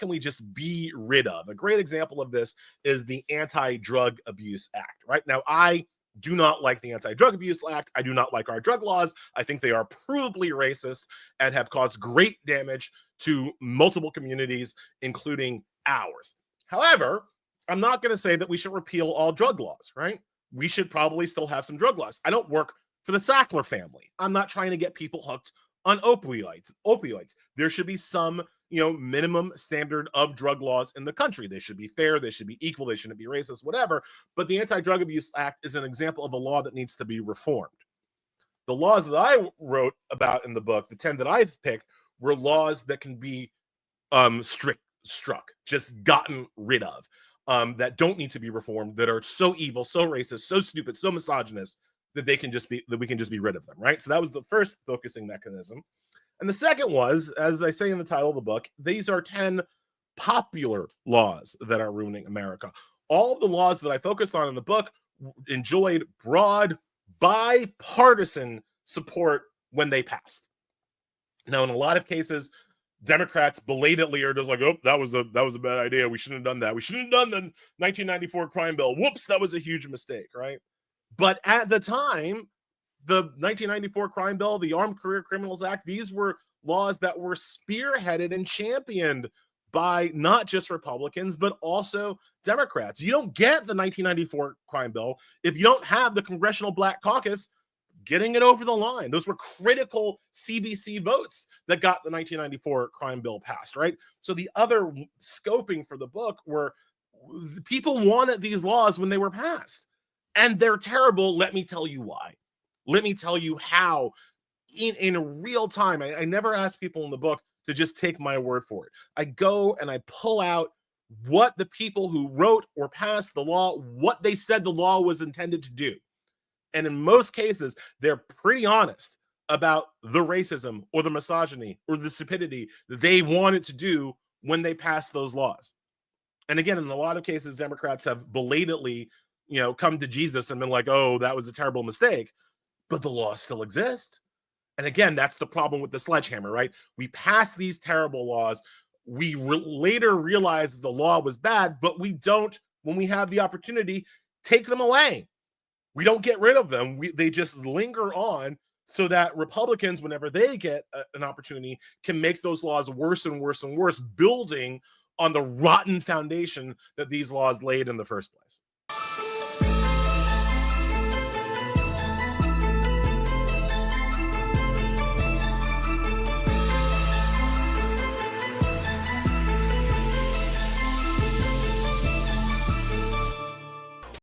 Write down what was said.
can we just be rid of? A great example of this is the Anti-Drug Abuse Act, right? Now, I do not like the Anti-Drug Abuse Act. I do not like our drug laws. I think they are provably racist and have caused great damage to multiple communities, including ours. However, I'm not going to say that we should repeal all drug laws, right? We should probably still have some drug laws. I don't work for the Sackler family. I'm not trying to get people hooked on opioids. There should be some, minimum standard of drug laws in the country. They should be fair, they should be equal, they shouldn't be racist, whatever. But the Anti-Drug Abuse Act is an example of a law that needs to be reformed. The laws that I wrote about in the book, the 10 that I've picked, were laws that can be struck, just gotten rid of, that don't need to be reformed, that are so evil, so racist, so stupid, so misogynist that we can just be rid of them, right? So that was the first focusing mechanism. And the second was, as I say in the title of the book, these are 10 popular laws that are ruining America. All of the laws that I focus on in the book enjoyed broad bipartisan support when they passed. Now, in a lot of cases, Democrats belatedly are just like, oh, that was a bad idea. We shouldn't have done that. We shouldn't have done the 1994 crime bill. Whoops, that was a huge mistake, right? But at the time, the 1994 crime bill, the Armed Career Criminals Act, these were laws that were spearheaded and championed by not just Republicans, but also Democrats. You don't get the 1994 crime bill if you don't have the Congressional Black Caucus getting it over the line. Those were critical CBC votes that got the 1994 crime bill passed, right? So the other scoping for the book were people wanted these laws when they were passed. And they're terrible. Let me tell you why. Let me tell you how in real time. I never ask people in the book to just take my word for it. I go and I pull out what the people who wrote or passed the law, what they said the law was intended to do. And in most cases, they're pretty honest about the racism or the misogyny or the stupidity that they wanted to do when they passed those laws. And again, in a lot of cases, Democrats have belatedly, come to Jesus and been like, oh, that was a terrible mistake, but the laws still exist. And again, that's the problem with the sledgehammer, right? We pass these terrible laws. We later realize the law was bad, but we don't, when we have the opportunity, take them away. We don't get rid of them. They just linger on so that Republicans, whenever they get an opportunity, can make those laws worse and worse and worse, building on the rotten foundation that these laws laid in the first place.